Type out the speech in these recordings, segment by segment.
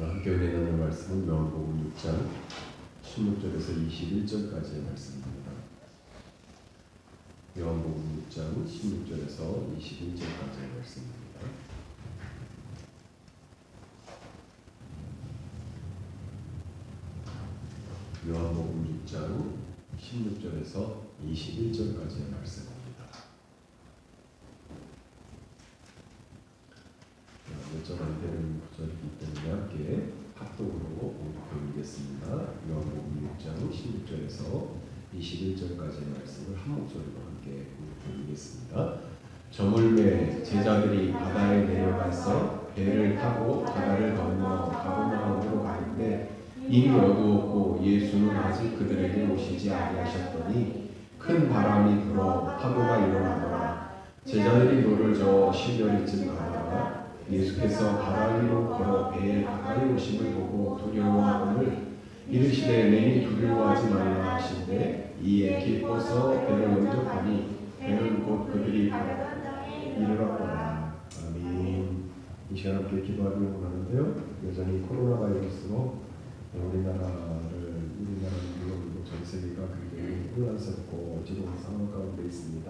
오늘 함께 은혜 나눌 말씀은 요한복음 6장 16절에서 21절까지의 말씀입니다. 요한복음 6장 16절에서 21절까지의 말씀입니다. 요한복음 6장 16절에서 21절까지의 말씀입니다. 몇 절 안 되는 구절이기 때문에 함께 합독으로 공독해보겠습니다. 요한복음 6장 16절에서 21절까지의 말씀을 한 목소리로 함께 공독해보겠습니다. 저물매 제자들이 바다에 내려가서 배를 타고 바다를 건너 가버나움으로 가는데 이미 어두웠고 예수는 아직 그들에게 오시지 아니하셨더니 큰 바람이 불어 파도가 일어나더라. 제자들이 노를 저어 10여리쯤 가다가 예수께서 바다 위로 걸어 배에 가까이 오심을 보고 두려워하거늘 이르시되 내니 두려워하지 말라 하신대 이에 기뻐서 배를 영접하니 배는 곧 그들이 이르렀더라. 아멘. 이 시간 함께 기도하기를 원하는데요. 여전히 코로나 바이러스로 우리나라는 물론 전 세계가 굉장히 혼란스럽고 어지러운 상황 가운데 있습니다.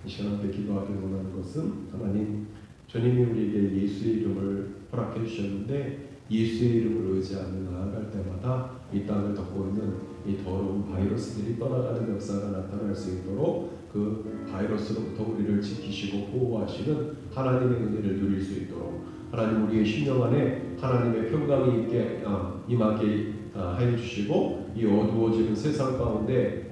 이 시간 함께 기도하기를 원하는 것은 하나님 주님이 우리에게 예수의 이름을 허락해 주셨는데 예수의 이름을 의지하며 나아갈 때마다 이 땅을 덮고 있는 이 더러운 바이러스들이 떠나가는 역사가 나타날 수 있도록 그 바이러스로부터 우리를 지키시고 보호하시는 하나님의 은혜를 누릴 수 있도록 하나님 우리의 심령 안에 하나님의 평강이 있게 임하게 하여 주시고 이 어두운 세상 가운데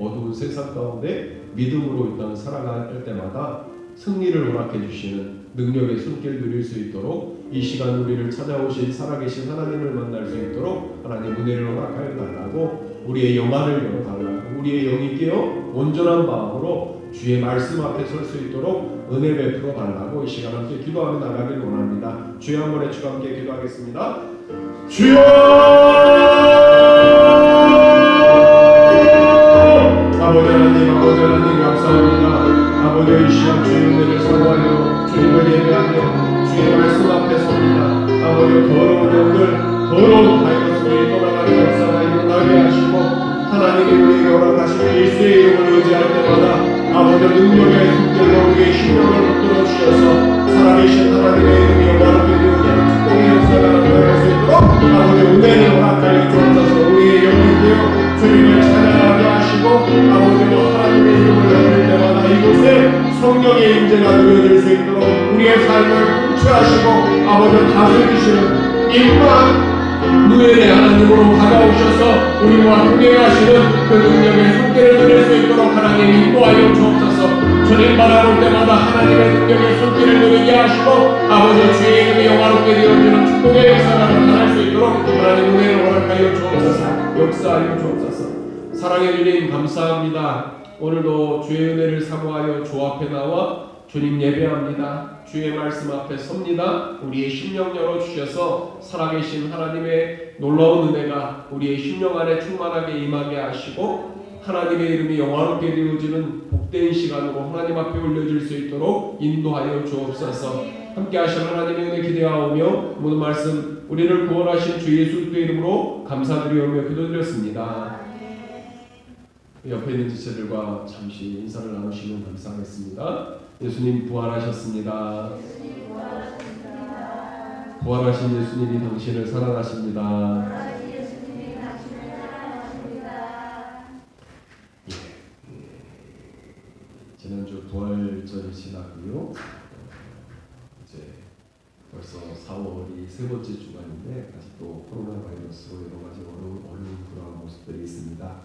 믿음으로 이 땅을 살아갈 때마다 승리를 허락해 주시는 능력의 손길 누릴 수 있도록 이 시간 우리를 찾아오신 살아계신 하나님을 만날 수 있도록 하나님 은혜를 허락하여 달라고 우리의 영안을 열어달라고 우리의 영이 깨어 온전한 마음으로 주의 말씀 앞에 설 수 있도록 은혜 베풀어 달라고 이 시간 함께 기도하며 나가길 원합니다. 주의 한 번에 주와 함께 기도하겠습니다. 주여 아버지 하나님 감사합니다. 아버지 이 시간 주의 은혜를 사모하여 주님을 예배하며 주의 말씀 앞에 섭니다. 아버지 더러운 영들 더러운 바이러스들이 떠나가는 역사가 일어나게 하시고 하나님이 우리에게 허락하신 예수의 이름을 의지할 때마다 아버지 능력의 손길로 우리의 심령을 붙들어 주셔서 살아계신 하나님의 이름이 영광을 되어지는 축복의 역사가 나타날 수 있도록 아버지 은혜를 허락하여 주옵소서. 우리의 영이 되어 주님을 찬양하게 하시고 아버지와 하나님의 이름을 부를 때마다 이곳에 성령의 임재가 누려질 수 있도록 우리의 삶을 통치하시고 아버지 다스리시는 인간 누엘의 하나님으로 다가오셔서 우리와 동행하시는 그 능력의 손길을 누릴 수 있도록 하나님 인도하여 주옵소서. 주님 바라볼 때마다 하나님의 능력의 손길을 누리게 하시고 아버지 주의 이름이 영화롭게 되어지는 축복의 역사가 나타날 수 있도록 하나님 은혜를 허락하여 주옵소서. 역사하여 주옵소서. 사랑의 주님 감사합니다. 오늘도 주의 은혜를 사모하여 주 앞에 나와 주님 예배합니다. 주의 말씀 앞에 섭니다. 우리의 심령 열어주셔서 살아계신 하나님의 놀라운 은혜가 우리의 심령 안에 충만하게 임하게 하시고 하나님의 이름이 영화롭게 되어지는 복된 시간으로 하나님 앞에 올려질 수 있도록 인도하여 주옵소서. 함께 하실 하나님의 은혜 기대하오며 모든 말씀 우리를 구원하신 주 예수 그리스도의 이름으로 감사드리오며 기도드렸습니다. 옆에 있는 지체들과 잠시 인사를 나누시면 감사하겠습니다. 예수님 부활하셨습니다. 부활하신 예수님이 당신을 사랑하십니다. 지난주 부활절이 지나고요. 이제 벌써 4월이 세 번째 주간인데 아직도 코로나 바이러스로 여러 가지 어려운 모습들이 있습니다.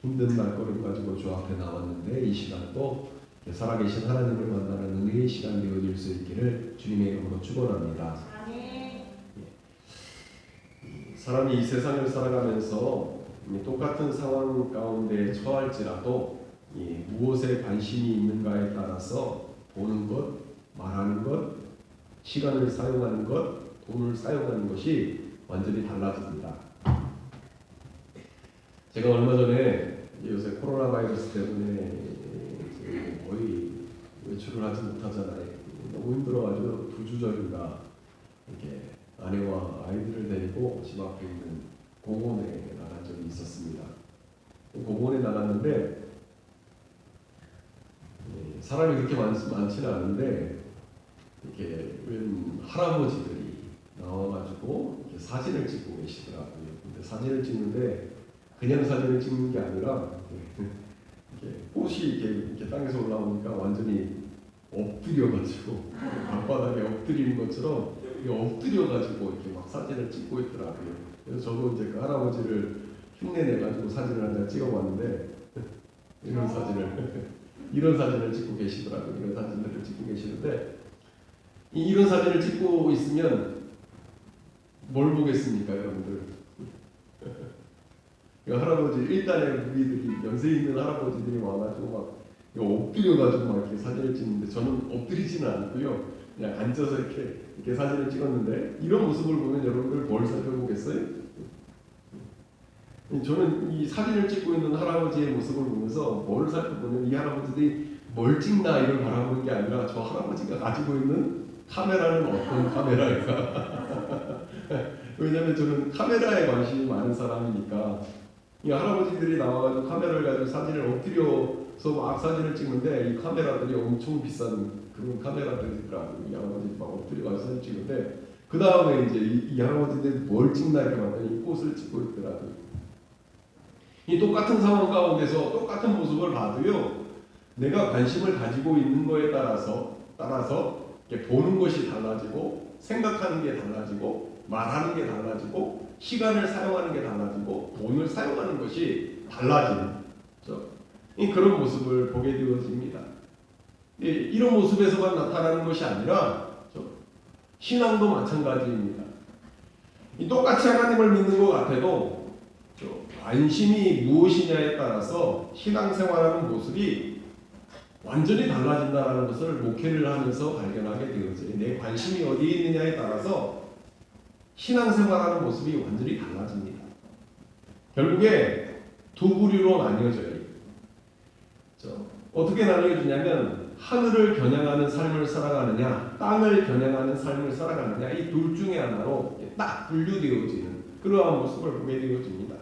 힘든 말걸음 가지고 주 앞에 나왔는데 이 시간도 살아계신 하나님을 만나는 은혜의 시간 되어질 수 있기를 주님의 이름으로 축원합니다. 사람이 이 세상을 살아가면서 똑같은 상황 가운데 처할지라도 무엇에 관심이 있는가에 따라서 보는 것, 말하는 것, 시간을 사용하는 것, 돈을 사용하는 것이 완전히 달라집니다. 제가 얼마 전에 요새 코로나 바이러스 때문에 거의 외출을 하지 못하잖아요. 너무 힘들어가지고 2주 전인가 이렇게 아내와 아이들을 데리고 집 앞에 있는 공원에 나간 적이 있었습니다. 공원에 나갔는데 사람이 그렇게 많지는 않은데 이렇게 웬 할아버지들이 나와가지고 이렇게 사진을 찍고 계시더라고요. 근데 사진을 찍는데 그냥 사진을 찍는 게 아니라 이렇게 꽃이 이렇게 땅에서 올라오니까 완전히 엎드려가지고 방바닥에 엎드리는 것처럼 엎드려가지고 이렇게 막 사진을 찍고 있더라고요. 그래서 저도 이제 그 할아버지를 흉내내가지고 사진을 한 장 찍어봤는데 이런 사진을 찍고 계시더라고요. 이런 사진들을 찍고 계시는데 이런 사진을 찍고 있으면 뭘 보겠습니까, 여러분들? 할아버지 일단의 무리들이 연세 있는 할아버지들이 와가지고 막 엎드려가지고 막 이렇게 사진을 찍는데 저는 엎드리지는 않고요. 그냥 앉아서 이렇게 사진을 찍었는데 이런 모습을 보면 여러분들 뭘 살펴보겠어요? 저는 이 사진을 찍고 있는 할아버지의 모습을 보면서 뭘 살펴보면 이 할아버지들이 뭘 찍나 이걸 바라보는 게 아니라 저 할아버지가 가지고 있는 카메라는 어떤 카메라일까? 왜냐하면 저는 카메라에 관심이 많은 사람이니까 이 할아버지들이 나와가지고 카메라를 가지고 사진을 엎드려서 막 사진을 찍는데 이 카메라들이 엄청 비싼 그런 카메라들이더라고요. 이 할아버지 막 엎드려가지고 사진 찍는데 그 다음에 이제 이 할아버지들이 뭘 찍나 이렇게 봤더니 꽃을 찍고 있더라고요. 이 똑같은 상황 가운데서 똑같은 모습을 봐도요, 내가 관심을 가지고 있는 거에 따라서 이렇게 보는 것이 달라지고 생각하는 게 달라지고 말하는 게 달라지고 시간을 사용하는 게 달라지고 돈을 사용하는 것이 달라지는 그런 모습을 보게 되어집니다. 이런 모습에서만 나타나는 것이 아니라 신앙도 마찬가지입니다. 똑같이 하나님을 믿는 것 같아도 관심이 무엇이냐에 따라서 신앙생활하는 모습이 완전히 달라진다는 것을 목회를 하면서 발견하게 되어져요. 내 관심이 어디에 있느냐에 따라서 신앙생활하는 모습이 완전히 달라집니다. 결국에 두 부류로 나뉘어져요. 어떻게 나뉘어지냐면 하늘을 겨냥하는 삶을 살아가느냐 땅을 겨냥하는 삶을 살아가느냐 이 둘 중에 하나로 딱 분류되어지는 그러한 모습을 보게 되어집니다.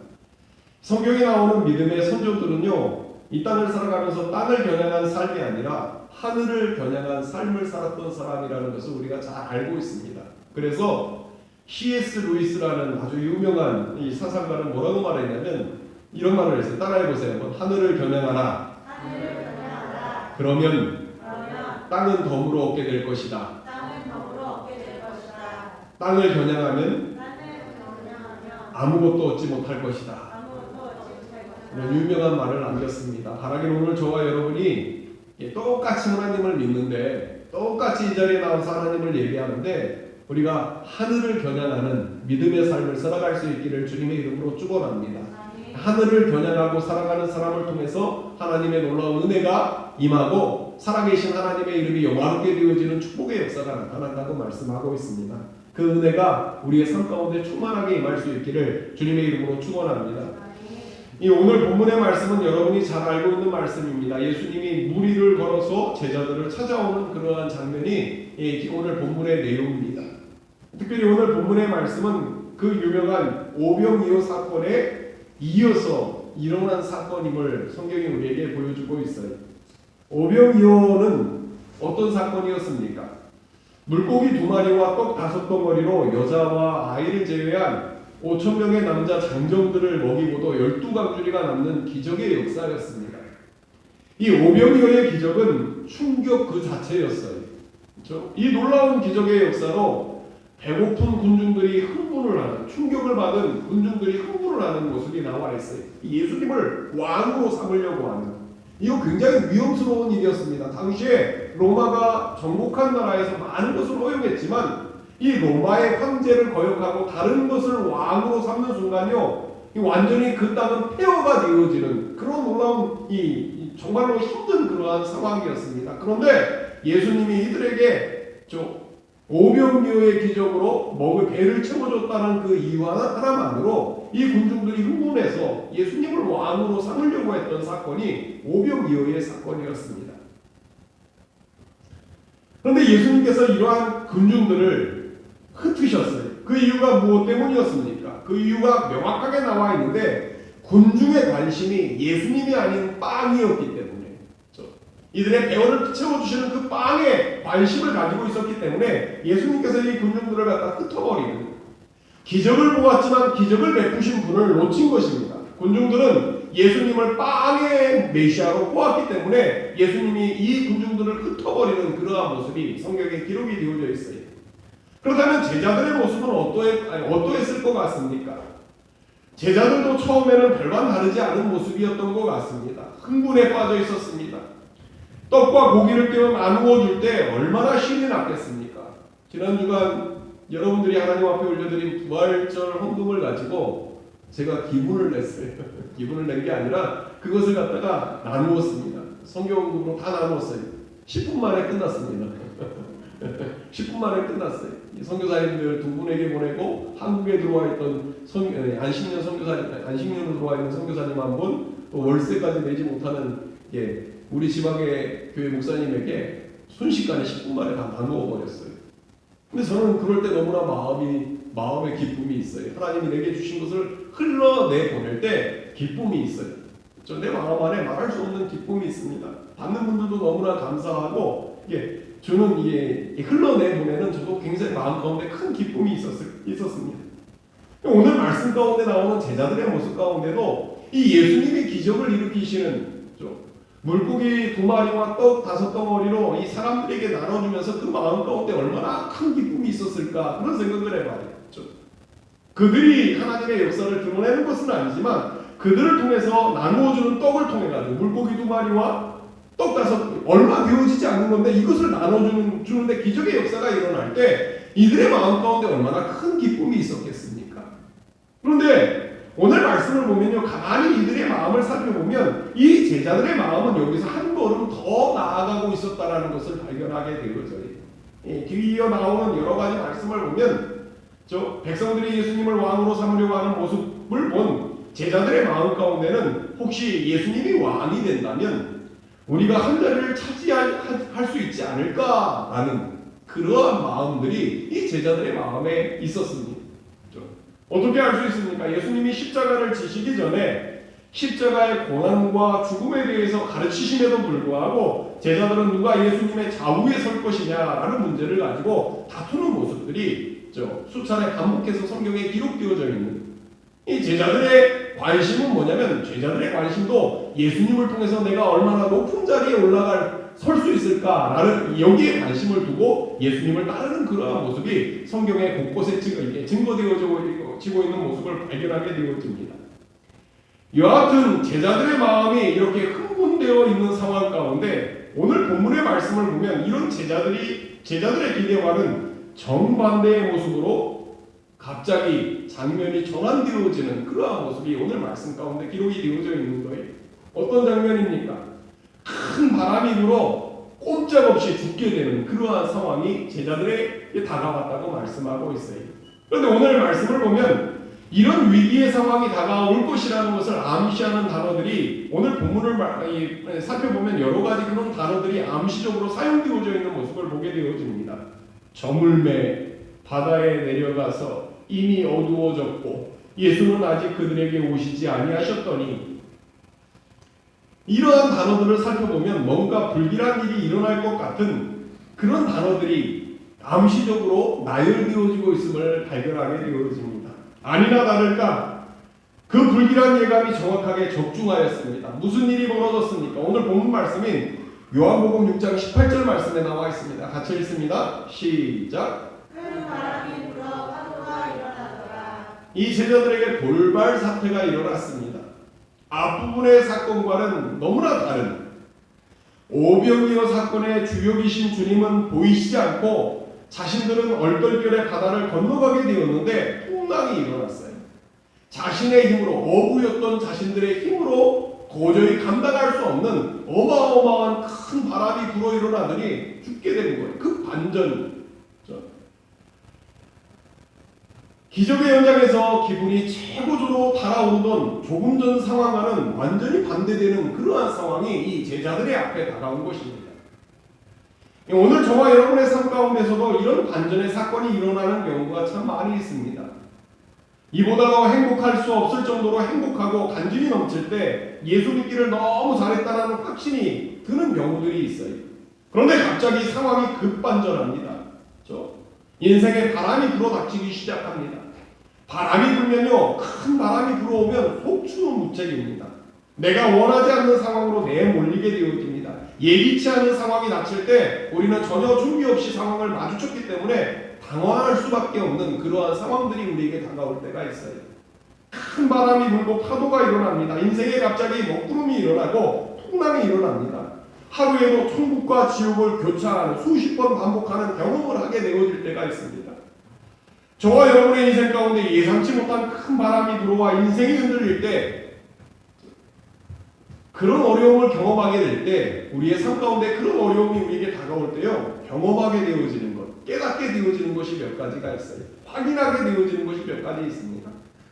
성경에 나오는 믿음의 선조들은요, 이 땅을 살아가면서 땅을 겨냥한 삶이 아니라 하늘을 겨냥한 삶을 살았던 사람이라는 것을 우리가 잘 알고 있습니다. 그래서 C.S. 루이스라는 아주 유명한 이 사상가는 뭐라고 말했냐면 이런 말을 했어요. 따라해보세요. 하늘을 겨냥하라. 그러면 땅은 덤으로 얻게 될 것이다. 땅을 겨냥하면 아무것도 얻지 못할 것이다. 유명한 말을 남겼습니다. 바라기는 오늘 저와 여러분이 똑같이 하나님을 믿는데 똑같이 이 자리에 나와서 하나님을 예배하는데 우리가 하늘을 겨냥하는 믿음의 삶을 살아갈 수 있기를 주님의 이름으로 축원합니다. 하늘을 겨냥하고 살아가는 사람을 통해서 하나님의 놀라운 은혜가 임하고 살아계신 하나님의 이름이 영광롭게 되어지는 축복의 역사가 나타난다고 말씀하고 있습니다. 그 은혜가 우리의 삶 가운데 충만하게 임할 수 있기를 주님의 이름으로 축원합니다. 이 오늘 본문의 말씀은 여러분이 잘 알고 있는 말씀입니다. 예수님이 무리를 걸어서 제자들을 찾아오는 그러한 장면이 오늘 본문의 내용입니다. 특별히 오늘 본문의 말씀은 그 유명한 오병이어 사건에 이어서 일어난 사건임을 성경이 우리에게 보여주고 있어요. 오병이어는 어떤 사건이었습니까? 물고기 2마리와 떡 5덩어리로 여자와 아이를 제외한 5,000명의 남자 장정들을 먹이고도 12강줄이가 남는 기적의 역사였습니다. 이 오병이어의 기적은 충격 그 자체였어요. 그렇죠? 이 놀라운 기적의 역사로 배고픈 군중들이 흥분을 하는, 충격을 받은 군중들이 흥분을 하는 모습이 나와 있어요. 예수님을 왕으로 삼으려고 하는, 이거 굉장히 위험스러운 일이었습니다. 당시에 로마가 정복한 나라에서 많은 것을 허용했지만 이 로마의 황제를 거역하고 다른 것을 왕으로 삼는 순간요, 완전히 그 땅은 폐허가 되어지는 그런 놀라운 정말로 힘든 그러한 상황이었습니다. 그런데 예수님이 이들에게 오병이어의 기적으로 먹을 배를 채워줬다는 그 이유 하나만으로 이 군중들이 흥분해서 예수님을 왕으로 삼으려고 했던 사건이 오병이어의 사건이었습니다. 그런데 예수님께서 이러한 군중들을 흩으셨어요. 그 이유가 무엇 때문이었습니까? 그 이유가 명확하게 나와 있는데 군중의 관심이 예수님이 아닌 빵이었기 때문에 이들의 배원을 채워주시는 그 빵에 관심을 가지고 있었기 때문에 예수님께서 이 군중들을 갖다 흩어버리는 기적을 보았지만 기적을 베푸신 분을 놓친 것입니다. 군중들은 예수님을 빵의 메시아로 보았기 때문에 예수님이 이 군중들을 흩어버리는 그러한 모습이 성경에 기록이 되어져 있어요. 그렇다면 제자들의 모습은 어떠했을 것 같습니까? 제자들도 처음에는 별반 다르지 않은 모습이었던 것 같습니다. 흥분에 빠져 있었습니다. 떡과 고기를 떼어 나누어 줄 때 얼마나 신이 났겠습니까? 지난 주간 여러분들이 하나님 앞에 올려드린 부활절 헌금을 가지고 제가 기분을 냈어요. 기분을 낸 게 아니라 그것을 갖다가 나누었습니다. 성경으로 다 나누었어요. 10분 만에 끝났습니다. 10분 만에 끝났어요. 선교사님들 두 분에게 보내고 한국에 들어와 있던 안식년 선교사님, 안식년으로 들어와 있는 선교사님 한 분, 또 월세까지 내지 못하는 우리 지방의 교회 목사님에게 순식간에 10분 만에 다 나누어 버렸어요. 근데 저는 그럴 때 너무나 마음에 기쁨이 있어요. 하나님이 내게 주신 것을 흘러내 보낼 때 기쁨이 있어요. 저 내 마음 안에 말할 수 없는 기쁨이 있습니다. 받는 분들도 너무나 감사하고 저는 흘러내 보내는 저도 굉장히 마음 가운데 큰 기쁨이 있었습니다. 오늘 말씀 가운데 나오는 제자들의 모습 가운데도 이 예수님이 기적을 일으키시는 물고기 2마리와 떡 5덩어리로 이 사람들에게 나눠주면서 그 마음 가운데 얼마나 큰 기쁨이 있었을까 그런 생각을 해봐요. 그들이 하나님의 역사를 드러내는 것은 아니지만 그들을 통해서 나누어주는 떡을 통해 가지고 물고기 2마리와 떡 5 얼마 되어지지 않는 건데 이것을 나눠주는데 기적의 역사가 일어날 때 이들의 마음 가운데 얼마나 큰 기쁨이 있었겠습니까? 그런데 오늘 말씀을 보면요, 가만히 이들의 마음을 살펴보면 이 제자들의 마음은 여기서 한 걸음 더 나아가고 있었다라는 것을 발견하게 되어져요. 뒤이어 나오는 여러 가지 말씀을 보면 백성들이 예수님을 왕으로 삼으려고 하는 모습을 본 제자들의 마음 가운데는 혹시 예수님이 왕이 된다면 우리가 한 자리를 차지할 수 있지 않을까라는 그러한 마음들이 이 제자들의 마음에 있었습니다. 어떻게 알 수 있습니까? 예수님이 십자가를 지시기 전에 십자가의 고난과 죽음에 대해서 가르치심에도 불구하고 제자들은 누가 예수님의 좌우에 설 것이냐라는 문제를 가지고 다투는 모습들이 수차례 반복해서 성경에 기록되어져 있는 이 제자들의 관심은 뭐냐면 제자들의 관심도 예수님을 통해서 내가 얼마나 높은 자리에 설 수 있을까라는 여기에 관심을 두고 예수님을 따르는 그러한 모습이 성경의 곳곳에 증거되어지고 있는 모습을 발견하게 되어집니다. 여하튼 제자들의 마음이 이렇게 흥분되어 있는 상황 가운데 오늘 본문의 말씀을 보면 이런 제자들의 기대와는 정반대의 모습으로 갑자기 장면이 전환되어지는 그러한 모습이 오늘 말씀 가운데 기록이 되어져 있는 거예요. 어떤 장면입니까? 큰 바람이 불어 꼼짝없이 죽게 되는 그러한 상황이 제자들에게 다가왔다고 말씀하고 있어요. 그런데 오늘 말씀을 보면 이런 위기의 상황이 다가올 것이라는 것을 암시하는 단어들이 오늘 본문을 살펴보면 여러 가지 그런 단어들이 암시적으로 사용되어져 있는 모습을 보게 되어집니다. 저물매 바다에 내려가서 이미 어두워졌고 예수는 아직 그들에게 오시지 아니하셨더니 이러한 단어들을 살펴보면 뭔가 불길한 일이 일어날 것 같은 그런 단어들이 암시적으로 나열되어지고 있음을 발견하게 되어집니다. 아니나 다를까 그 불길한 예감이 정확하게 적중하였습니다. 무슨 일이 벌어졌습니까? 오늘 본문 말씀인 요한복음 6장 18절 말씀에 나와 있습니다. 같이 읽습니다. 시작. 큰 바람이 불어 파도가 일어나더라. 이 제자들에게 돌발 사태가 일어났습니다. 앞부분의 사건과는 너무나 다른 오병이어 사건의 주역이신 주님은 보이시지 않고 자신들은 얼떨결에 바다를 건너가게 되었는데 풍랑이 일어났어요. 자신의 힘으로 어부였던 자신들의 힘으로 도저히 감당할 수 없는 어마어마한 큰 바람이 불어 일어나더니 죽게 된 거예요. 그 반전. 기적의 현장에서 기분이 최고조로 달아오르던 조금 전 상황과는 완전히 반대되는 그러한 상황이 이 제자들의 앞에 다가온 것입니다. 오늘 저와 여러분의 삶 가운데서도 이런 반전의 사건이 일어나는 경우가 참 많이 있습니다. 이보다 더 행복할 수 없을 정도로 행복하고 간증이 넘칠 때 예수 믿기를 너무 잘했다는 확신이 드는 경우들이 있어요. 그런데 갑자기 상황이 급반전합니다. 인생에 바람이 불어닥치기 시작합니다. 바람이 불면요, 큰 바람이 불어오면 속수는 무책입니다. 내가 원하지 않는 상황으로 내몰리게 되어집니다. 예기치 않은 상황이 닥칠 때 우리는 전혀 준비 없이 상황을 마주쳤기 때문에 당황할 수밖에 없는 그러한 상황들이 우리에게 다가올 때가 있어요. 큰 바람이 불고 파도가 일어납니다. 인생에 갑자기 먹구름이 일어나고 풍랑이 일어납니다. 하루에도 천국과 지옥을 교차하는 수십 번 반복하는 경험을 하게 되어질 때가 있습니다. 저와 여러분의 인생 가운데 예상치 못한 큰 바람이 들어와 인생이 흔들릴 때, 그런 어려움을 경험하게 될 때, 우리의 삶 가운데 그런 어려움이 우리에게 다가올 때요, 경험하게 되어지는 것, 깨닫게 되어지는 것이 몇 가지가 있어요. 확인하게 되어지는 것이 몇 가지 있습니다.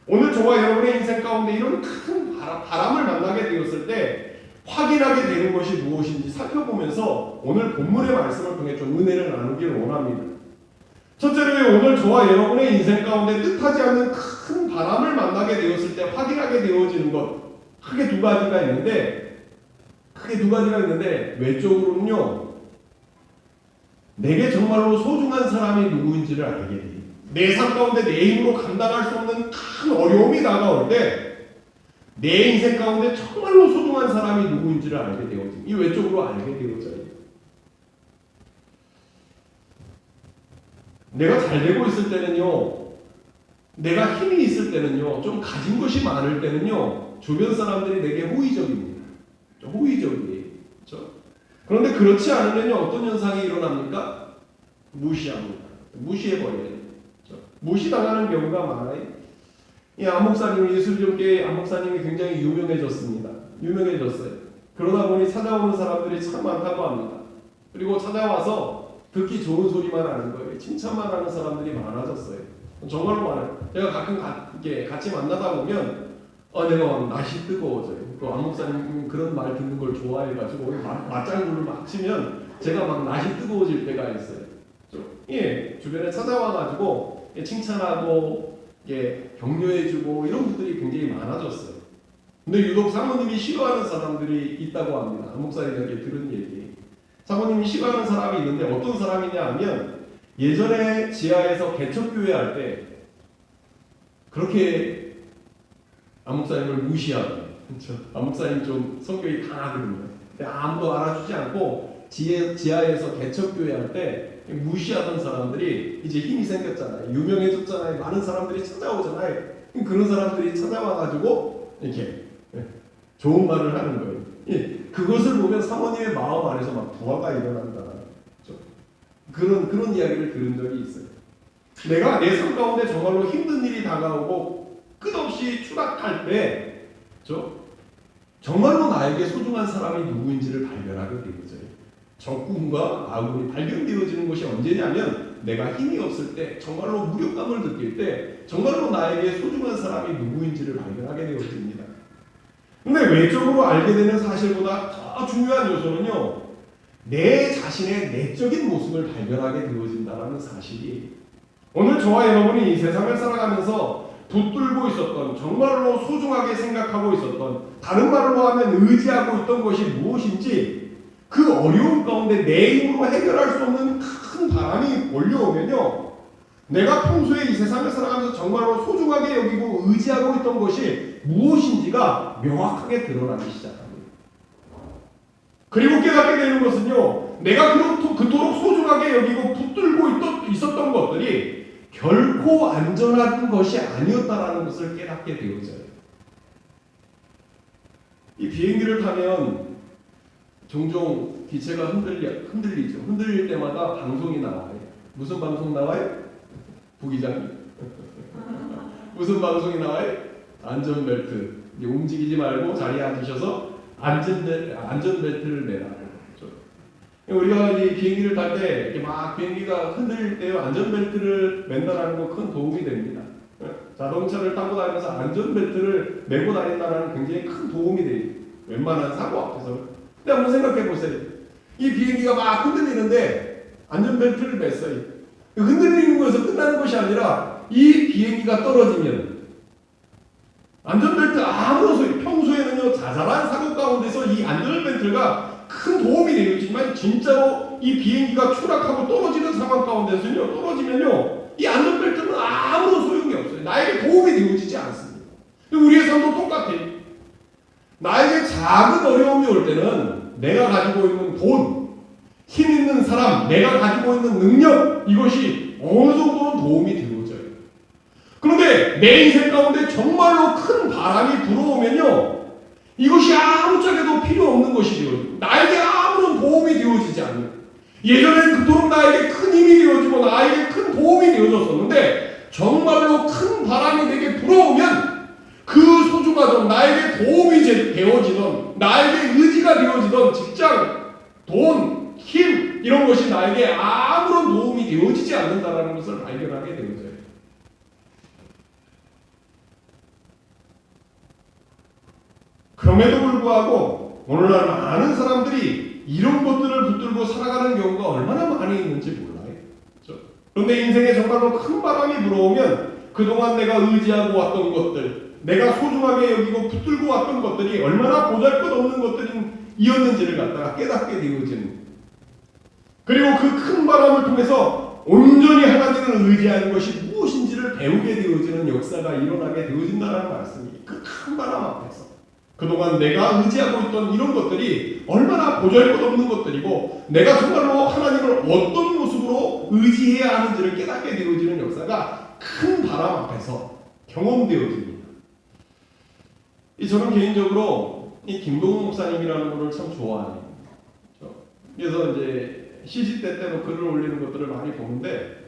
오늘 저와 여러분의 인생 가운데 이런 큰 바람을 만나게 되었을 때 확인하게 되는 것이 무엇인지 살펴보면서 오늘 본문의 말씀을 통해 좀 은혜를 나누기를 원합니다. 첫째로 오늘 저와 여러분의 인생 가운데 뜻하지 않는 큰 바람을 만나게 되었을 때 확인하게 되어지는 것, 크게 두 가지가 있는데 외적으로는요, 내게 정말로 소중한 사람이 누구인지를 알게 돼요. 내 삶 가운데 내 힘으로 감당할 수 없는 큰 어려움이 다가올 때 내 인생 가운데 정말로 소중한 사람이 누구인지를 알게 되어져요. 이 외적으로 알게 되어져요. 내가 잘 되고 있을 때는요, 내가 힘이 있을 때는요, 좀 가진 것이 많을 때는요, 주변 사람들이 내게 호의적입니다. 좀 호의적이에요. 그렇죠? 그런데 그렇지 않으면요, 어떤 현상이 일어납니까? 무시합니다. 무시해버려요. 그렇죠? 무시당하는 경우가 많아요. 이 안목사님, 예술교계 안목사님이 굉장히 유명해졌어요. 그러다 보니 찾아오는 사람들이 참 많다고 합니다. 그리고 찾아와서 듣기 좋은 소리만 하는 거예요. 칭찬만 하는 사람들이 많아졌어요. 정말로 많아요. 제가 가끔 같이 만나다 보면 내가 막 낯이 뜨거워져요. 그 안목사님 그런 말 듣는 걸 좋아해가지고 맞장구를 막 치면 제가 막 낯이 뜨거워질 때가 있어요. 주변에 찾아와가지고 칭찬하고 격려해주고 이런 분들이 굉장히 많아졌어요. 근데 유독 사모님이 싫어하는 사람들이 있다고 합니다. 안목사님에게 들은 얘기. 사모님이 싫어하는 사람이 있는데 어떤 사람이냐 하면 예전에 지하에서 개척교회 할 때 그렇게 안목사님을 무시하던, 그렇죠? 안목사님 좀 성격이 강하거든요. 근데 아무도 알아주지 않고 지하에서 개척교회 할 때 무시하던 사람들이 이제 힘이 생겼잖아요. 유명해졌잖아요. 많은 사람들이 찾아오잖아요. 그런 사람들이 찾아와가지고 이렇게 좋은 말을 하는 거예요. 그것을 보면 사모님의 마음 안에서 막 부하가 일어난다. 그런 이야기를 들은 적이 있어요. 내가 내 삶 가운데 정말로 힘든 일이 다가오고 끝없이 추락할 때, 정말로 나에게 소중한 사람이 누구인지를 발견하게 되어져요. 적군과 아군이 발견되어지는 것이 언제냐면 내가 힘이 없을 때, 정말로 무력감을 느낄 때 정말로 나에게 소중한 사람이 누구인지를 발견하게 되어집니다. 근데 외적으로 알게 되는 사실보다 더 중요한 요소는요, 내 자신의 내적인 모습을 발견하게 되어진다는 사실이, 오늘 저와 여러분이 이 세상을 살아가면서 붙들고 있었던, 정말로 소중하게 생각하고 있었던, 다른 말로 하면 의지하고 있던 것이 무엇인지, 그 어려움 가운데 내 힘으로 해결할 수 없는 큰 바람이 몰려오면요, 내가 평소에 이 세상을 살아가면서 정말로 소중하게 여기고 의지하고 있던 것이 무엇인지가 명확하게 드러나기 시작합니다. 그리고 깨닫게 되는 것은요, 내가 그토록 소중하게 여기고 붙들고 있었던 것들이 결코 안전한 것이 아니었다라는 것을 깨닫게 되어져요. 이 비행기를 타면 종종 기체가 흔들리죠. 흔들릴 때마다 방송이 나와요. 무슨 방송 나와요? 부기장님. 무슨 방송이 나와요? 안전벨트. 움직이지 말고 자리에 앉으셔서 안전벨트를 매라. 우리가 이 비행기를 탈 때 이렇게 막 비행기가 흔들릴 때 안전벨트를 맨다라는 거 큰 도움이 됩니다. 자동차를 타고 다니면서 안전벨트를 메고 다닌다는 굉장히 큰 도움이 돼요. 웬만한 사고 앞에서. 근데 한번 생각해 보세요. 이 비행기가 막 흔들리는데 안전벨트를 맸어요. 흔들리는 것에서 끝나는 것이 아니라 이 비행기가 떨어지면 안전벨트 아무런 소리, 평소에는요 자잘한 사고 가운데서 이 안전벨트가 큰 도움이 되겠지만 진짜로 이 비행기가 추락하고 떨어지는 상황 가운데서는요 떨어지면요 이 안전벨트는 아무런 소용이 없어요. 나에게 도움이 되어지지 않습니다. 우리의 삶도 똑같아요. 나에게 작은 어려움이 올 때는 내가 가지고 있는 돈, 힘 있는 사람, 내가 가지고 있는 능력, 이것이 어느 정도는 도움이 되어져요. 그런데 내 인생 가운데 정말로 큰 바람이 불어오면요 이것이 아무짝에도 필요 없는 것이 되어져요. 나에게 아무런 도움이 되어지지 않는, 예전에는 그토록 나에게 큰 힘이 되어지고 나에게 큰 도움이 되어졌었는데 정말로 큰 바람이 내게 불어오면 그 소중하던 나에게 도움이 되어지던, 나에게 의지가 되어지던 직장, 돈, 힘 이런 것이 나에게 아무런 도움이 되어지지 않는다는 것을 발견하게 되어져요. 그럼에도 불구하고 오늘날 많은 사람들이 이런 것들을 붙들고 살아가는 경우가 얼마나 많이 있는지 몰라요. 그렇죠? 그런데 인생에 정말로 큰 바람이 불어오면 그동안 내가 의지하고 왔던 것들, 내가 소중하게 여기고 붙들고 왔던 것들이 얼마나 보잘것없는 것들이었는지를 갖다가 깨닫게 되어지는, 그리고 그 큰 바람을 통해서 온전히 하나님을 의지하는 것이 무엇인지를 배우게 되어지는 역사가 일어나게 되어진다는 말씀이, 그 큰 바람 앞에서 그동안 내가 의지하고 있던 이런 것들이 얼마나 보잘것없는 것들이고 내가 정말로 하나님을 어떤 모습으로 의지해야 하는지를 깨닫게 되어지는 역사가 큰 바람 앞에서 경험되어집니다. 저는 개인적으로 이 김동훈 목사님이라는 분을 참 좋아해요. 그래서 이제 시집 때로 글을 올리는 것들을 많이 보는데,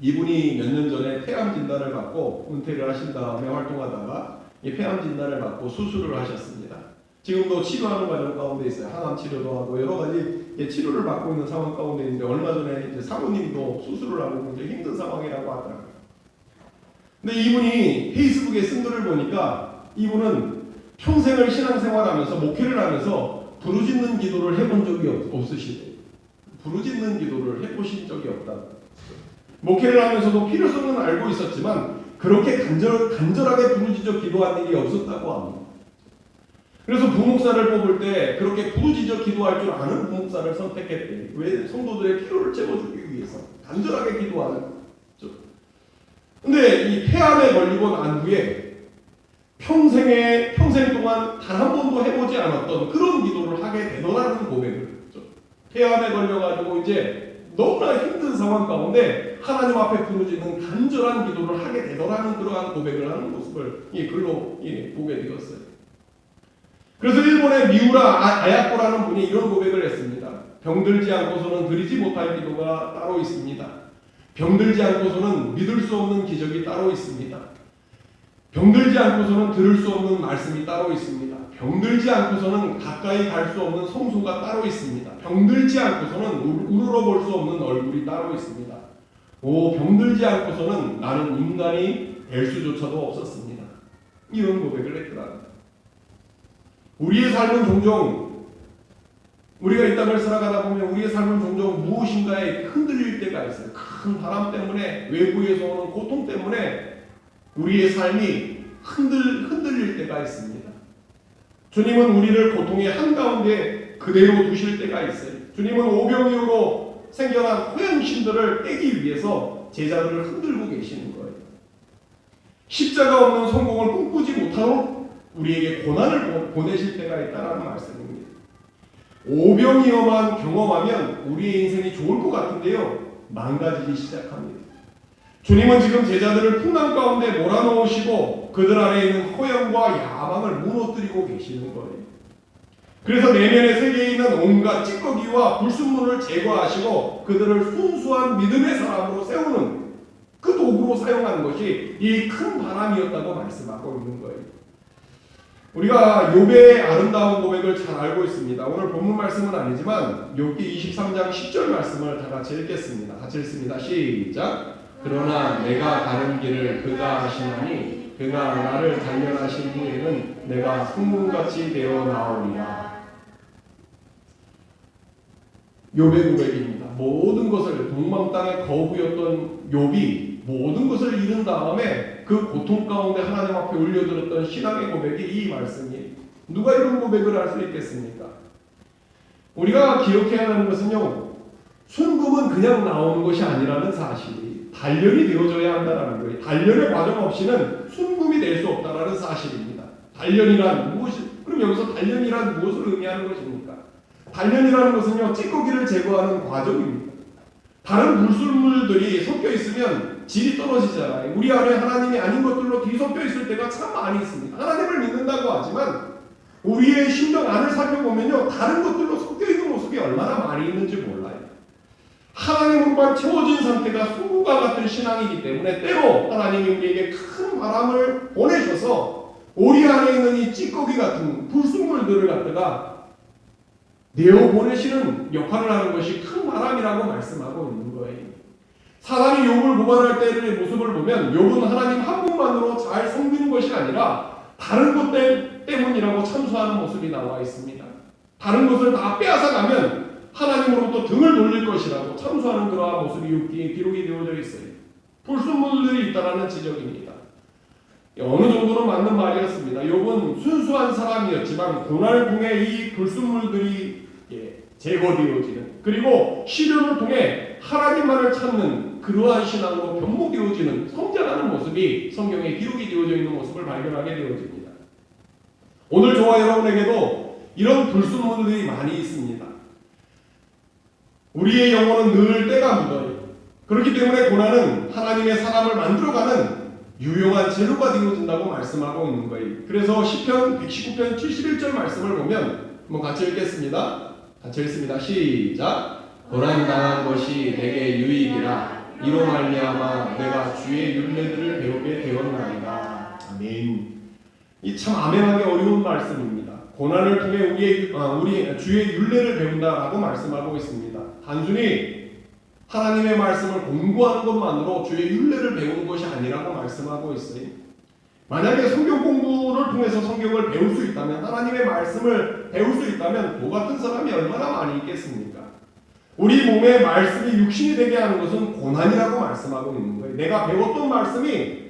이분이 몇 년 전에 폐암 진단을 받고 은퇴를 하신 다음에 활동하다가 이 폐암 진단을 받고 수술을 하셨습니다. 지금도 치료하는 과정 가운데 있어요. 항암 치료도 하고 여러 가지 치료를 받고 있는 상황 가운데 있는데, 얼마 전에 이제 사모님도 수술을 하고 이제 힘든 상황이라고 하더라고요. 근데 이분이 페이스북에 쓴 글을 보니까 이분은 평생을 신앙생활하면서 목회를 하면서 부르짖는 기도를 해본 적이 없으시대요. 부르짖는 기도를 해보신 적이 없다. 목회를 하면서도 필요성은 알고 있었지만 그렇게 간절하게 부르짖어 기도한 일이 없었다고 합니다. 그래서 부목사를 뽑을 때 그렇게 부르짖어 기도할 줄 아는 부목사를 선택했대요. 왜? 성도들의 필요를 채워주기 위해서 간절하게 기도하는 거죠. 근데 이 폐암에 걸리고 난 후에 평생 동안 단 한 번도 해보지 않았던 그런 기도를 하게 되더라는 고백을 했죠. 폐암에 걸려가지고 이제 너무나 힘든 상황 가운데 하나님 앞에 부르짖는 간절한 기도를 하게 되더라는 그러한 고백을 하는 모습을 이 글로 보게 되었어요. 그래서 일본의 미우라 아야코라는 분이 이런 고백을 했습니다. 병들지 않고서는 드리지 못할 기도가 따로 있습니다. 병들지 않고서는 믿을 수 없는 기적이 따로 있습니다. 병들지 않고서는 들을 수 없는 말씀이 따로 있습니다. 병들지 않고서는 가까이 갈 수 없는 성소가 따로 있습니다. 병들지 않고서는 우러러볼 수 없는 얼굴이 따로 있습니다. 병들지 않고서는 나는 인간이 될 수조차도 없었습니다. 이런 고백을 했더라고요. 우리의 삶은 종종, 우리가 이 땅을 살아가다 보면 우리의 삶은 종종 무엇인가에 흔들릴 때가 있어요. 큰 바람 때문에, 외부에서 오는 고통 때문에 우리의 삶이 흔들릴 때가 있습니다. 주님은 우리를 고통의 한가운데 그대로 두실 때가 있어요. 주님은 오병이어로 생겨난 호양신들을 떼기 위해서 제자들을 흔들고 계시는 거예요. 십자가 없는 성공을 꿈꾸지 못하도록 우리에게 고난을 보내실 때가 있다는 말씀입니다. 오병이어만 경험하면 우리의 인생이 좋을 것 같은데요, 망가지기 시작합니다. 주님은 지금 제자들을 풍랑 가운데 몰아넣으시고 그들 안에 있는 허영과 야망을 무너뜨리고 계시는 거예요. 그래서 내면의 세계에 있는 온갖 찌꺼기와 불순물을 제거하시고 그들을 순수한 믿음의 사람으로 세우는 그 도구로 사용하는 것이 이 큰 바람이었다고 말씀하고 있는 거예요. 우리가 욥의 아름다운 고백을 잘 알고 있습니다. 오늘 본문 말씀은 아니지만 욥기 23장 10절 말씀을 다 같이 읽겠습니다. 같이 읽습니다. 시작. 그러나 내가 가는 길을 그가 아시나니 그가 나를 단련하신 후에는 내가 성문같이 되어 나오리라. 욥의 고백입니다. 모든 것을 동방 땅의 거부였던 욥이 모든 것을 잃은 다음에 그 고통 가운데 하나님 앞에 올려드렸던 신앙의 고백이 이 말씀이 누가 이런 고백을 할 수 있겠습니까? 우리가 기억해야 하는 것은요, 순금은 그냥 나오는 것이 아니라는 사실이 단련이 되어져야 한다는 거예요. 단련의 과정 없이는 순금이 될 수 없다는 사실입니다. 단련이란 무엇이, 그럼 여기서 단련이란 무엇을 의미하는 것입니까? 단련이라는 것은요, 찌꺼기를 제거하는 과정입니다. 다른 불순물들이 섞여 있으면 질이 떨어지잖아요. 우리 안에 하나님이 아닌 것들로 뒤섞여 있을 때가 참 많이 있습니다. 하나님을 믿는다고 하지만 우리의 심령 안을 살펴보면요, 다른 것들로 섞여 있는 모습이 얼마나 많이 있는지 몰라요. 하나님으로만 채워진 상태가 소금과 같은 신앙이기 때문에 때로 하나님이 우리에게 큰 바람을 보내셔서 우리 안에 있는 이 찌꺼기 같은 불순물들을 갖다가 내어 보내시는 역할을 하는 것이 큰 바람이라고 말씀하고 있는 거예요. 사단이 욥을 고발할 때의 모습을 보면 욥은 하나님 한 분만으로 잘 섬기는 것이 아니라 다른 것 때문이라고 참소하는 모습이 나와 있습니다. 다른 것을 다 빼앗아가면 하나님으로부터 등을 돌릴 것이라고 참소하는 그러한 모습이 욥기에 기록이 되어져 있어요. 불순물들이 있다는 지적입니다. 어느 정도는 맞는 말이었습니다. 욥은 순수한 사람이었지만 고난을 통해 이 불순물들이 제거되어지는, 그리고 시련을 통해 하나님만을 찾는 그러한 신앙으로 변모되어지는, 성장하는 모습이 성경에 기록이 되어져 있는 모습을 발견하게 되어집니다. 오늘 저와 여러분에게도 이런 불순물들이 많이 있습니다. 우리의 영혼은 늘 때가 묻어요. 그렇기 때문에 고난은 하나님의 사람을 만들어가는 유용한 재료가 되어진다고 말씀하고 있는 거예요. 그래서 시편 119편 71절 말씀을 보면 한번 같이 읽겠습니다. 같이 읽습니다. 시작. 고난당한 것이 내게 유익이라 이로 말미암아 내가 주의 율례들을 배우게 되었나이다. 아멘. 이 참 아멘하기 어려운 말씀입니다. 고난을 통해 우리 주의 율례를 배운다라고 말씀하고 있습니다. 단순히 하나님의 말씀을 공부하는 것만으로 주의 율례를 배우는 것이 아니라고 말씀하고 있어요. 만약에 성경 공부를 통해서 성경을 배울 수 있다면, 하나님의 말씀을 배울 수 있다면 그 같은 사람이 얼마나 많이 있겠습니까? 우리 몸에 말씀이 육신이 되게 하는 것은 고난이라고 말씀하고 있는 거예요. 내가 배웠던 말씀이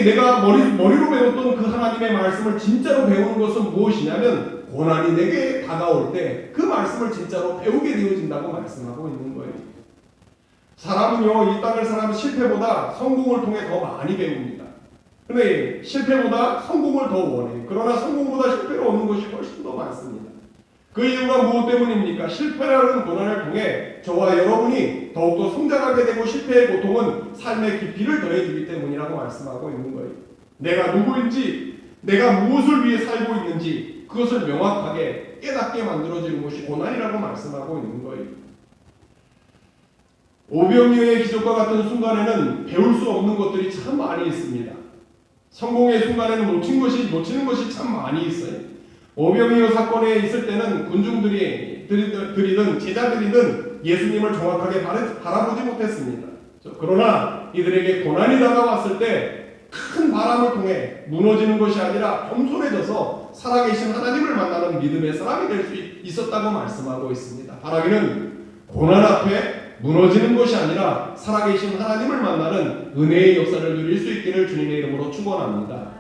내가 머리로 배웠던 그 하나님의 말씀을 진짜로 배우는 것은 무엇이냐면 고난이 내게 다가올 때 그 말씀을 진짜로 배우게 되어진다고 말씀하고 있는 거예요. 사람은요, 이 땅을 사람은 실패보다 성공을 통해 더 많이 배웁니다. 그런데 실패보다 성공을 더 원해요. 그러나 성공보다 실패를 얻는 것이 훨씬 더 많습니다. 그 이유가 무엇 때문입니까? 실패라는 고난을 통해 저와 여러분이 더욱더 성장하게 되고 실패의 고통은 삶의 깊이를 더해주기 때문이라고 말씀하고 있는 거예요. 내가 누구인지, 내가 무엇을 위해 살고 있는지 그것을 명확하게 깨닫게 만들어지는 것이 고난이라고 말씀하고 있는 거예요. 오병이어의 기적과 같은 순간에는 배울 수 없는 것들이 참 많이 있습니다. 성공의 순간에는 놓치는 것이 참 많이 있어요. 오병이어 사건에 있을 때는 군중들이든 제자들이든 예수님을 정확하게 바라보지 못했습니다. 그러나 이들에게 고난이 다가왔을 때 큰 바람을 통해 무너지는 것이 아니라 겸손해져서 살아계신 하나님을 만나는 믿음의 사람이 될 수 있었다고 말씀하고 있습니다. 바라기는 고난 앞에 무너지는 것이 아니라 살아계신 하나님을 만나는 은혜의 역사를 누릴 수 있기를 주님의 이름으로 축원합니다.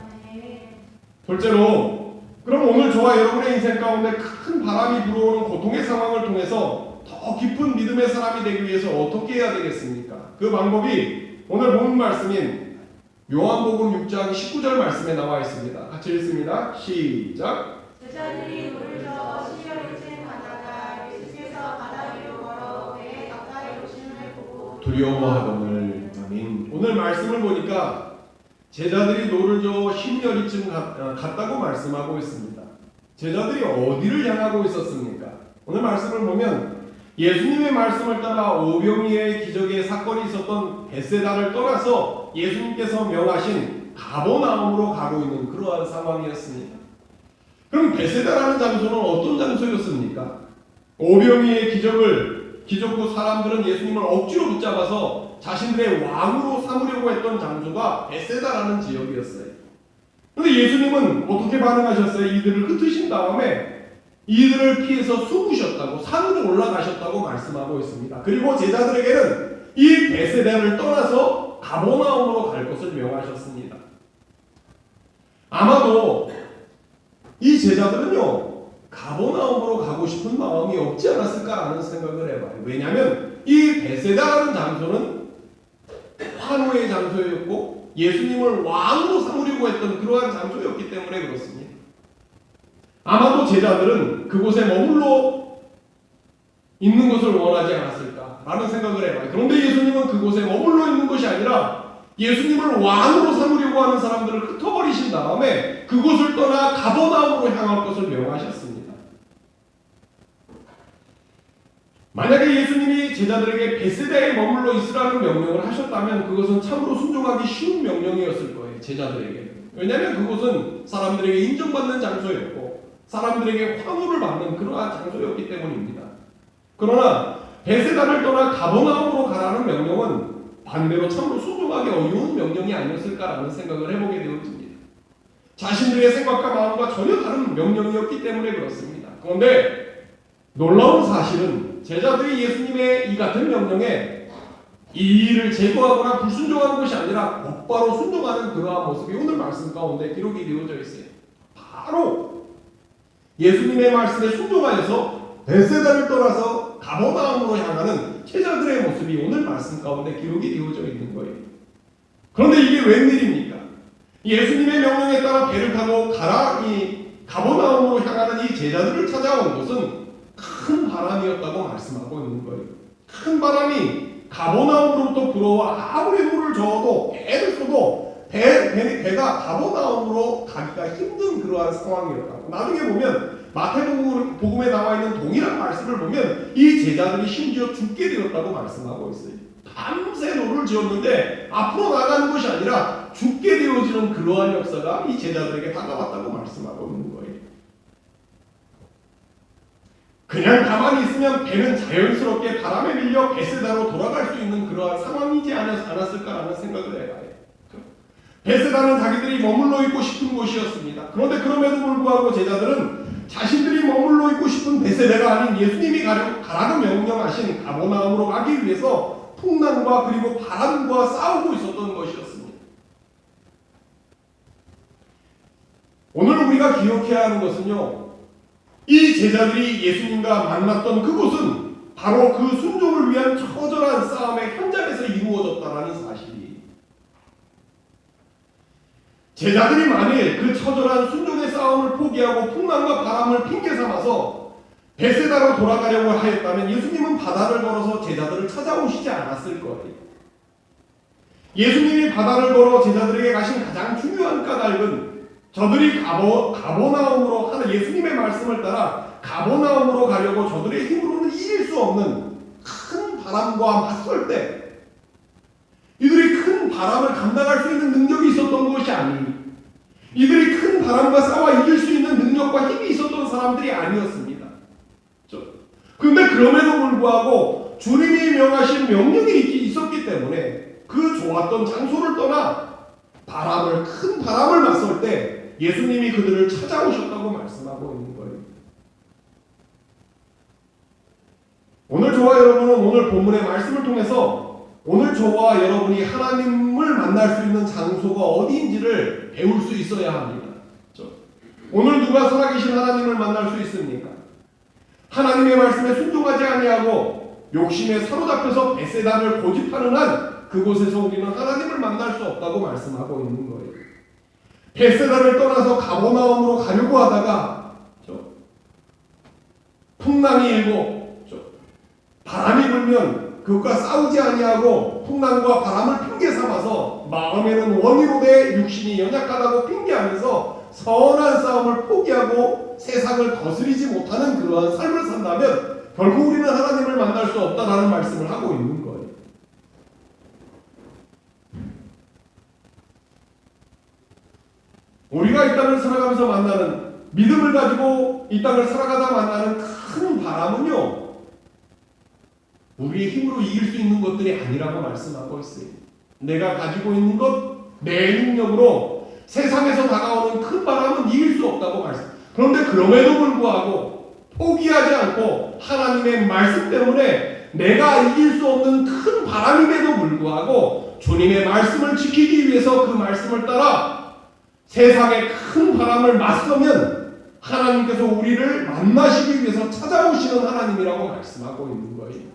둘째로, 그럼 오늘 저와 여러분의 인생 가운데 큰 바람이 불어오는 고통의 상황을 통해서 더 깊은 믿음의 사람이 되기 위해서 어떻게 해야 되겠습니까? 그 방법이 오늘 본 말씀인 요한복음 6장 19절 말씀에 나와 있습니다. 같이 읽습니다. 시작. 제자들이 물을 저어 시려를 가다가 예수께서 바다 위로 걸어 배에 가까이 오시는 보고 두려워하거늘. 아멘. 오늘 말씀을 보니까 제자들이 노를 저어 심려리쯤 갔다고 말씀하고 있습니다. 제자들이 어디를 향하고 있었습니까? 오늘 말씀을 보면 예수님의 말씀을 따라 오병이어의 기적의 사건이 있었던 벳세다를 떠나서 예수님께서 명하신 가버나움으로 가고 있는 그러한 상황이었습니다. 그럼 벳세다라는 장소는 어떤 장소였습니까? 오병이어의 기적 후 사람들은 예수님을 억지로 붙잡아서 자신들의 왕으로 삼으려고 했던 장소가 벳세다라는 지역이었어요. 그런데 예수님은 어떻게 반응하셨어요? 이들을 흩으신 다음에 이들을 피해서 숨으셨다고, 산으로 올라가셨다고 말씀하고 있습니다. 그리고 제자들에게는 이 베세다를 떠나서 가버나움으로 갈 것을 명하셨습니다. 아마도 이 제자들은요, 가버나움으로 가고 싶은 마음이 없지 않았을까라는 생각을 해봐요. 왜냐하면 이 베세다라는 장소는 환호의 장소였고 예수님을 왕으로 삼으려고 했던 그러한 장소였기 때문에 그렇습니다. 아마도 제자들은 그곳에 머물러 있는 것을 원하지 않았을까라는 생각을 해봐요. 그런데 예수님은 그곳에 머물러 있는 것이 아니라 예수님을 왕으로 삼으려고 하는 사람들을 흩어버리신 다음에 그곳을 떠나 가버나움으로 향할 것을 명하셨습니다. 만약에 예수님이 제자들에게 베세다에 머물러 있으라는 명령을 하셨다면 그것은 참으로 순종하기 쉬운 명령이었을 거예요. 제자들에게. 왜냐하면 그곳은 사람들에게 인정받는 장소였고 사람들에게 환호를 받는 그러한 장소였기 때문입니다. 그러나 베세다를 떠나 가버나움으로 가라는 명령은 반대로 참으로 순종하기 어려운 명령이 아니었을까라는 생각을 해보게 되어집니다. 자신들의 생각과 마음과 전혀 다른 명령이었기 때문에 그렇습니다. 그런데 놀라운 사실은 제자들이 예수님의 이 같은 명령에 이 일을 제거하거나 불순종하는 것이 아니라 곧바로 순종하는 그러한 모습이 오늘 말씀 가운데 기록이 되어져 있어요. 바로 예수님의 말씀에 순종하여서 베세다를 떠나서 가버나움으로 향하는 제자들의 모습이 오늘 말씀 가운데 기록이 되어져 있는 거예요. 그런데 이게 웬일입니까? 예수님의 명령에 따라 배를 타고 가버나움으로 향하는 이 제자들을 찾아온 것은 큰 바람이었다고 말씀하고 있는 거예요. 큰 바람이 가버나움으로부터 불어와 아무리 물을 저어도 배를 쏘도 배가 가버나움으로 가기가 힘든 그러한 상황이었다고. 나중에 보면 마태복음에 나와 있는 동일한 말씀을 보면 이 제자들이 심지어 죽게 되었다고 말씀하고 있어요. 밤새 노를 지었는데 앞으로 나가는 것이 아니라 죽게 되어지는 그러한 역사가 이 제자들에게 다가왔다고 말씀하고 있는 거예요. 그냥 가만히 있으면 배는 자연스럽게 바람에 밀려 베세다로 돌아갈 수 있는 그러한 상황이지 않았을까라는 생각을 해봐요. 베세다는 자기들이 머물러 있고 싶은 곳이었습니다. 그런데 그럼에도 불구하고 제자들은 자신들이 머물러 있고 싶은 베세다가 아닌 예수님이 가라고 명령하신 가버나움으로 가기 위해서 풍랑과 그리고 바람과 싸우고 있었던 것이었습니다. 오늘 우리가 기억해야 하는 것은요, 이 제자들이 예수님과 만났던 그곳은 바로 그 순종을 위한 처절한 싸움의 현장에서 이루어졌다는 사실이, 제자들이 만일 그 처절한 순종의 싸움을 포기하고 풍랑과 바람을 핑계 삼아서 베세다로 돌아가려고 하였다면 예수님은 바다를 걸어서 제자들을 찾아오시지 않았을 거예요. 예수님이 바다를 걸어 제자들에게 가신 가장 중요한 까닭은 저들이 가버나움으로 하는 예수님의 말씀을 따라 가버나움으로 가려고 저들의 힘으로는 이길 수 없는 큰 바람과 맞설 때 이들이 큰 바람을 감당할 수 있는 능력이 있었던 것이 아니니, 이들이 큰 바람과 싸워 이길 수 있는 능력과 힘이 있었던 사람들이 아니었습니다. 그런데 그럼에도 불구하고 주님이 명하신 명령이 있었기 때문에 그 좋았던 장소를 떠나 큰 바람을 맞설 때 예수님이 그들을 찾아오셨다고 말씀하고 있는 거예요. 오늘 저와 여러분은 오늘 본문의 말씀을 통해서 오늘 저와 여러분이 하나님을 만날 수 있는 장소가 어디인지를 배울 수 있어야 합니다. 오늘 누가 살아계신 하나님을 만날 수 있습니까? 하나님의 말씀에 순종하지 아니하고 욕심에 사로잡혀서 베세다를 고집하는 한 그곳에서 우리는 하나님을 만날 수 없다고 말씀하고 있는 거예요. 베세다를 떠나서 가버나움으로 가려고 하다가 풍랑이 일고 바람이 불면 그것과 싸우지 아니하고 풍랑과 바람을 핑계 삼아서 마음에는 원이로 돼 육신이 연약하다고 핑계하면서 선한 싸움을 포기하고 세상을 거스리지 못하는 그러한 삶을 산다면 결국 우리는 하나님을 만날 수 없다라는 말씀을 하고 있는 거예요. 우리가 이 땅을 살아가면서 만나는, 믿음을 가지고 이 땅을 살아가다 만나는 큰 바람은요, 우리의 힘으로 이길 수 있는 것들이 아니라고 말씀하고 있어요. 내가 가지고 있는 것, 내 능력으로 세상에서 다가오는 큰 바람은 이길 수 없다고 말씀. 그런데 그럼에도 불구하고 포기하지 않고 하나님의 말씀 때문에 내가 이길 수 없는 큰 바람임에도 불구하고 주님의 말씀을 지키기 위해서 그 말씀을 따라 세상의 큰 바람을 맞서면 하나님께서 우리를 만나시기 위해서 찾아오시는 하나님이라고 말씀하고 있는 거예요.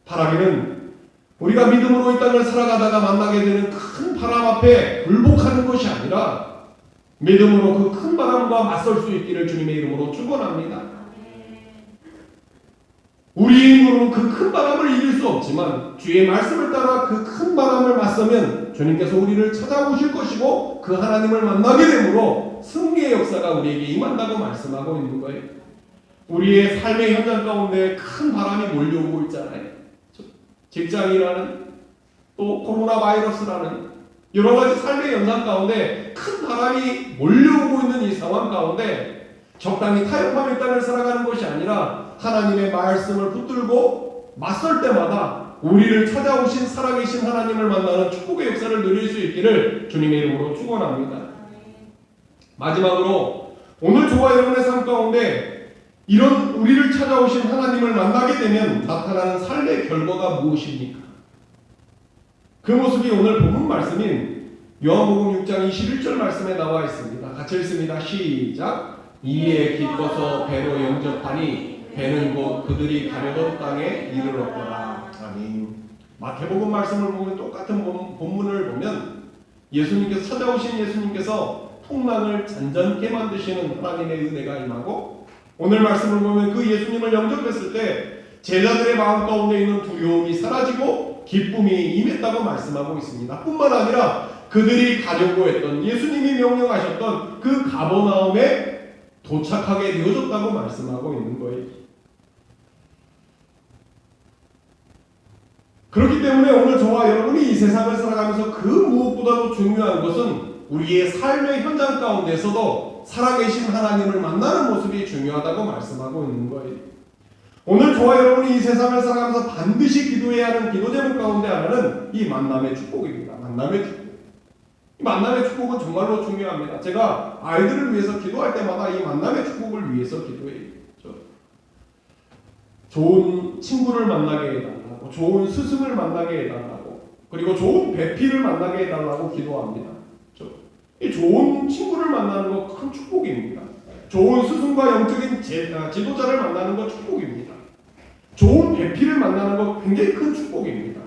바라기는 우리가 믿음으로 이 땅을 살아가다가 만나게 되는 큰 바람 앞에 굴복하는 것이 아니라 믿음으로 그 큰 바람과 맞설 수 있기를 주님의 이름으로 축원합니다. 우리 힘으로는 그 큰 바람을 이길 수 없지만 주의 말씀을 따라 그 큰 바람을 맞서면 주님께서 우리를 찾아오실 것이고 그 하나님을 만나게 되므로 승리의 역사가 우리에게 임한다고 말씀하고 있는 거예요. 우리의 삶의 현장 가운데 큰 바람이 몰려오고 있잖아요. 직장이라는 또 코로나 바이러스라는 여러 가지 삶의 현상 가운데 큰 바람이 몰려오고 있는 이 상황 가운데 적당히 타협하며 이 땅을 살아가는 것이 아니라 하나님의 말씀을 붙들고 맞설 때마다 우리를 찾아오신 살아계신 하나님을 만나는 축복의 역사를 누릴 수 있기를 주님의 이름으로 축원합니다. 마지막으로 오늘 저와 여러분의 삶 가운데 이런 우리를 찾아오신 하나님을 만나게 되면 나타나는 삶의 결과가 무엇입니까? 그 모습이 오늘 본문 말씀인 요한복음 6장 21절 말씀에 나와 있습니다. 같이 읽습니다. 시작. 이에 기뻐서 배로 영접하니 배는 곧 그들이 가려던 땅에 이르렀더라. 아멘. 마태복음 말씀을 보면 똑같은 본문을 보면 예수님께서 찾아오신 예수님께서 풍랑을 잔잔케 만드시는 하나님의 은혜가 임하고 오늘 말씀을 보면 그 예수님을 영접했을 때 제자들의 마음 가운데 있는 두려움이 사라지고 기쁨이 임했다고 말씀하고 있습니다. 뿐만 아니라 그들이 가려고 했던 예수님이 명령하셨던 그 가버나움에 도착하게 되어졌다고 말씀하고 있는 거예요. 그렇기 때문에 오늘 저와 여러분이 이 세상을 살아가면서 그 무엇보다도 중요한 것은 우리의 삶의 현장 가운데서도 살아계신 하나님을 만나는 모습이 중요하다고 말씀하고 있는 거예요. 오늘 저와 여러분이 이 세상을 살아가면서 반드시 기도해야 하는 기도 제목 가운데 하나는 이 만남의 축복입니다. 만남의 축복. 이 만남의 축복은 정말로 중요합니다. 제가 아이들을 위해서 기도할 때마다 이 만남의 축복을 위해서 기도해요. 좋은 친구를 만나게 해달라고, 좋은 스승을 만나게 해달라고, 그리고 좋은 배필을 만나게 해달라고 기도합니다. 이 좋은 친구를 만나는 것 큰 축복입니다. 좋은 스승과 영적인 지도자를 만나는 것 축복입니다. 좋은 배필을 만나는 것 굉장히 큰 축복입니다.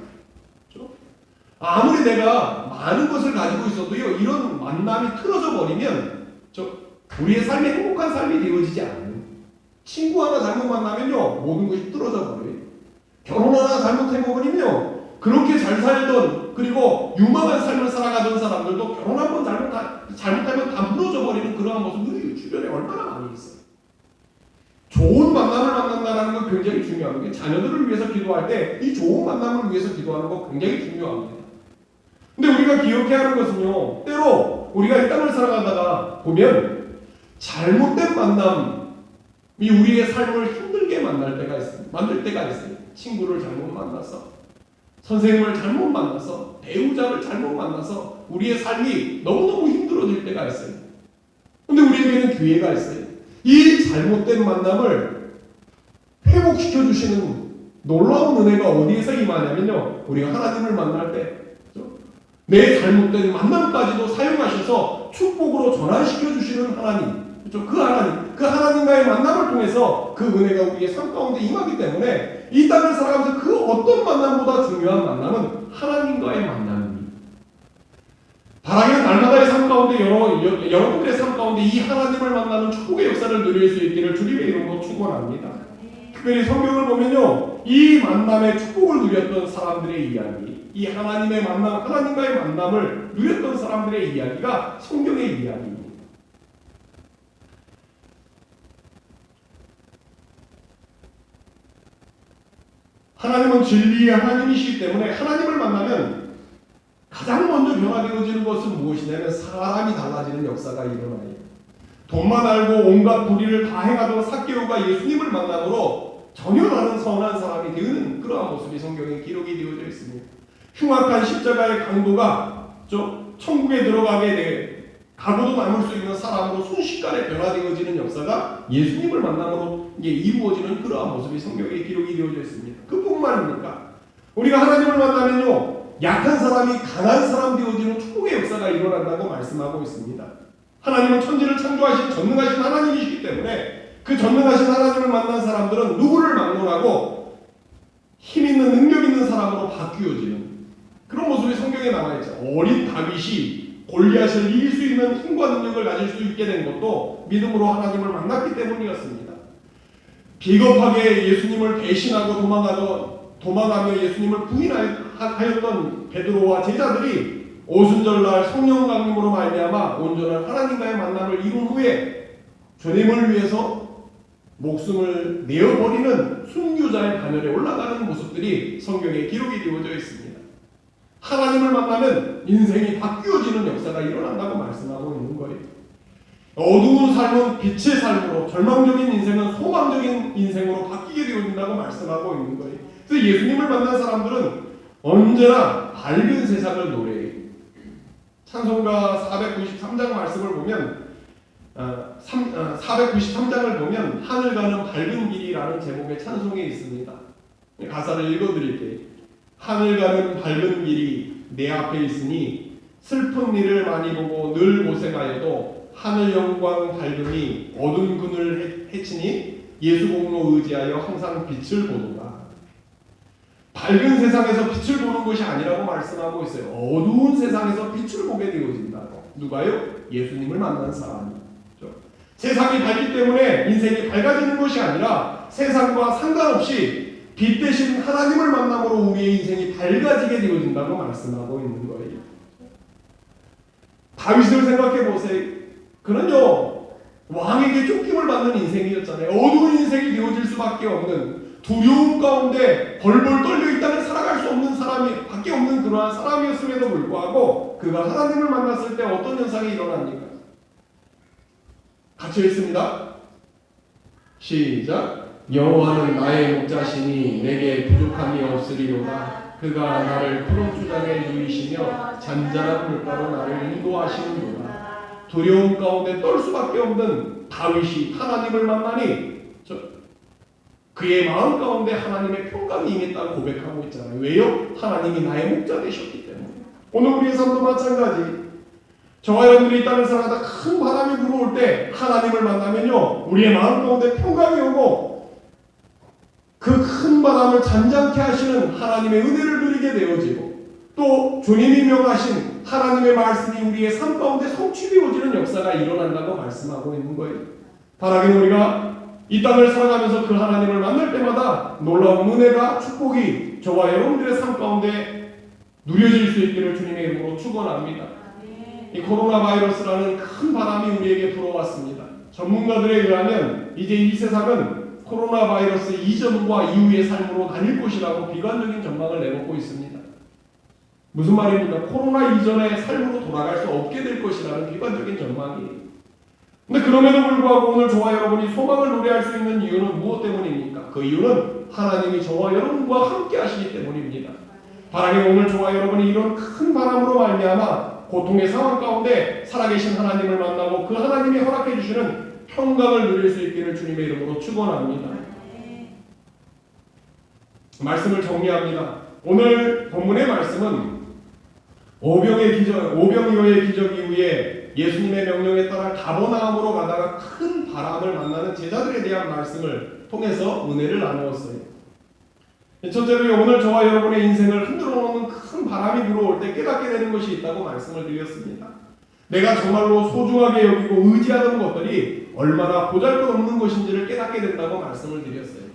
아무리 내가 많은 것을 가지고 있어도요, 이런 만남이 틀어져 버리면 우리의 삶이 행복한 삶이 되어지지 않아요. 친구 하나 잘못 만나면요, 모든 것이 틀어져 버려요. 결혼 하나 잘못해버리면요, 그렇게 잘 살던 그리고 유망한 삶을 살아가던 사람들도 결혼 한번 잘못하면 다 무너져 버리는 그러한 모습들이 주변에 얼마나 많이 있어요. 좋은 만남을 만난다는 건 굉장히 중요합니다. 자녀들을 위해서 기도할 때 이 좋은 만남을 위해서 기도하는 거 굉장히 중요합니다. 근데 우리가 기억해야 하는 것은요, 때로 우리가 이 땅을 살아가다가 보면 잘못된 만남이 우리의 삶을 힘들게 만들 때가 있어요. 친구를 잘못 만나서, 선생님을 잘못 만나서, 배우자를 잘못 만나서 우리의 삶이 너무너무 힘들어질 때가 있어요. 근데 우리에게는 기회가 있어요. 이 잘못된 만남을 회복시켜주시는 놀라운 은혜가 어디에서 임하냐면요, 우리가 하나님을 만날 때 내 잘못된 만남까지도 사용하셔서 축복으로 전환시켜주시는 하나님, 그 하나님과의 만남을 통해서 그 은혜가 우리의 삶 가운데 임하기 때문에 이 땅을 살아가면서 그 어떤 만남보다 중요한 만남은 하나님과의 만남입니다. 바라기는 날마다의 삶 가운데 여러분들의 삶 가운데 이 하나님을 만나는 축복의 역사를 누릴 수 있기를 주님의 이름으로 축원합니다. 특별히 성경을 보면요, 이 만남의 축복을 누렸던 사람들의 이야기, 이 하나님과의 만남을 누렸던 사람들의 이야기가 성경의 이야기입니다. 하나님은 진리의 하나님이시기 때문에 하나님을 만나면 가장 먼저 변화되어지는 것은 무엇이냐면 사람이 달라지는 역사가 일어나요. 돈만 알고 온갖 불의를 다 행하던 삭개오가 예수님을 만남으로 전혀 다른 선한 사람이 되는 그러한 모습이 성경에 기록이 되어져 있습니다. 흉악한 십자가의 강도가 천국에 들어가게 하고도 남을 수 있는 사람으로 순식간에 변화되어지는 역사가 예수님을 만남으로 이게 이루어지는 그러한 모습이 성경에 기록이 되어져 있습니다. 그뿐만입니까? 우리가 하나님을 만나면요, 약한 사람이 강한 사람 되어지는 축복의 역사가 일어난다고 말씀하고 있습니다. 하나님은 천지를 창조하신 전능하신 하나님이시기 때문에 그 전능하신 하나님을 만난 사람들은 누구를 막론하고 힘 있는 능력 있는 사람으로 바뀌어지는 그런 모습이 성경에 나와있죠. 어린 다윗이 골리앗을 이길 수 있는 힘과 능력을 가질 수 있게 된 것도 믿음으로 하나님을 만났기 때문이었습니다. 비겁하게 예수님을 배신하고 도망하며 예수님을 부인하였던 베드로와 제자들이 오순절날 성령 강림으로 말미암아 온전한 하나님과의 만남을 이룬 후에 주님을 위해서 목숨을 내어버리는 순교자의 반열에 올라가는 모습들이 성경에 기록이 되어져 있습니다. 하나님을 만나면 인생이 바뀌어지는 역사가 일어난다고 말씀하고 있는 거예요. 어두운 삶은 빛의 삶으로, 절망적인 인생은 소망적인 인생으로 바뀌게 되어진다고 말씀하고 있는 거예요. 그래서 예수님을 만난 사람들은 언제나 밝은 세상을 노래해요. 찬송가 493장 말씀을 보면 493장을 보면 하늘 가는 밝은 길이라는 제목의 찬송이 있습니다. 가사를 읽어드릴게요. 하늘 가는 밝은 길이 내 앞에 있으니 슬픈 일을 많이 보고 늘 고생하여도 하늘 영광 밝음이 어두운 그늘 해치니 예수 공로 의지하여 항상 빛을 보도다. 밝은 세상에서 빛을 보는 것이 아니라고 말씀하고 있어요. 어두운 세상에서 빛을 보게 되어진다고. 누가요? 예수님을 만난 사람이죠. 세상이 밝기 때문에 인생이 밝아지는 것이 아니라 세상과 상관없이 빛 대신 하나님을 만남으로 우리의 인생이 밝아지게 되어진다고 말씀하고 있는 거예요. 다윗을 생각해 보세요. 그는요, 왕에게 쫓김을 받는 인생이었잖아요. 어두운 인생이 되어질 수밖에 없는, 두려움 가운데 벌벌 떨려 있다면 살아갈 수 없는 사람이 밖에 없는 그러한 사람이었음에도 불구하고 그가 하나님을 만났을 때 어떤 현상이 일어납니까? 같이 읽습니다. 시작. 여호와는 나의 목자시니 내게 부족함이 없으리로다. 그가 나를 푸른 초장에 누이시며 잔잔한 물가로 나를 인도하시는도다. 두려움 가운데 떨 수밖에 없는 다윗이 하나님을 만나니 그의 마음 가운데 하나님의 평강이 임했다고 고백하고 있잖아요. 왜요? 하나님이 나의 목자 되셨기 때문에. 오늘 우리의 삶도 마찬가지. 저와 여러분들이 이 땅을 살아가다 큰 바람이 불어올 때 하나님을 만나면요, 우리의 마음 가운데 평강이 오고 그 큰 바람을 잔잔케 하시는 하나님의 은혜를 누리게 되어지고 또 주님이 명하신 하나님의 말씀이 우리의 삶 가운데 성취되어지는 역사가 일어난다고 말씀하고 있는 거예요. 바라기는 우리가 이 땅을 살아가면서 그 하나님을 만날 때마다 놀라운 은혜가 축복이 저와 여러분들의 삶 가운데 누려질 수 있기를 주님의 이름으로 축원합니다. 이 코로나 바이러스라는 큰 바람이 우리에게 불어왔습니다. 전문가들에 의하면 이제 이 세상은 코로나 바이러스 이전과 이후의 삶으로 다닐 것이라고 비관적인 전망을 내놓고 있습니다. 무슨 말입니까? 코로나 이전의 삶으로 돌아갈 수 없게 될 것이라는 비관적인 전망이에요. 근데 그럼에도 불구하고 오늘 저와 여러분이 소망을 노래할 수 있는 이유는 무엇 때문입니까? 그 이유는 하나님이 저와 여러분과 함께 하시기 때문입니다. 바라기 오늘 저와 여러분이 이런 큰 바람으로 말미암아 고통의 상황 가운데 살아계신 하나님을 만나고 그 하나님이 허락해 주시는 평강을 누릴 수 있기를 주님의 이름으로 축원합니다. 말씀을 정리합니다. 오늘 본문의 말씀은 오병이어의 기적 이후에 예수님의 명령에 따라 가버나움으로 가다가 큰 바람을 만나는 제자들에 대한 말씀을 통해서 은혜를 나누었어요. 첫째로 오늘 저와 여러분의 인생을 흔들어 놓는 큰 바람이 불어올 때 깨닫게 되는 것이 있다고 말씀을 드렸습니다. 내가 정말로 소중하게 여기고 의지하던 것들이 얼마나 보잘것없는 것인지를 깨닫게 된다고 말씀을 드렸어요.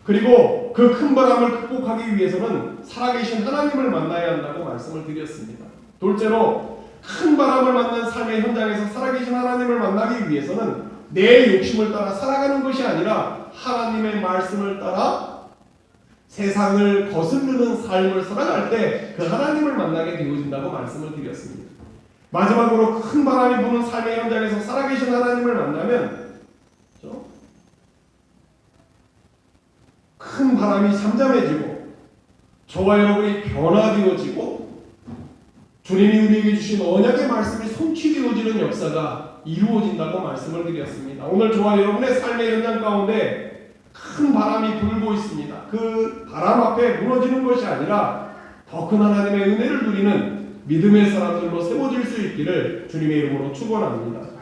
그리고 그 큰 바람을 극복하기 위해서는 살아계신 하나님을 만나야 한다고 말씀을 드렸습니다. 둘째로 큰 바람을 만난 삶의 현장에서 살아계신 하나님을 만나기 위해서는 내 욕심을 따라 살아가는 것이 아니라 하나님의 말씀을 따라 세상을 거스르는 삶을 살아갈 때 그 하나님을 만나게 되어진다고 말씀을 드렸습니다. 마지막으로 큰 바람이 부는 삶의 현장에서 살아계신 하나님을 만나면 큰 바람이 잠잠해지고 저와 여러분이 변화되어지고 주님이 우리에게 주신 언약의 말씀이 성취되어지는 역사가 이루어진다고 말씀을 드렸습니다. 오늘 저와 여러분의 삶의 현장 가운데 큰 바람이 불고 있습니다. 그 바람 앞에 무너지는 것이 아니라 더 큰 하나님의 은혜를 누리는 믿음의 사람들로 세워질 수 있기를 주님의 이름으로 축원합니다.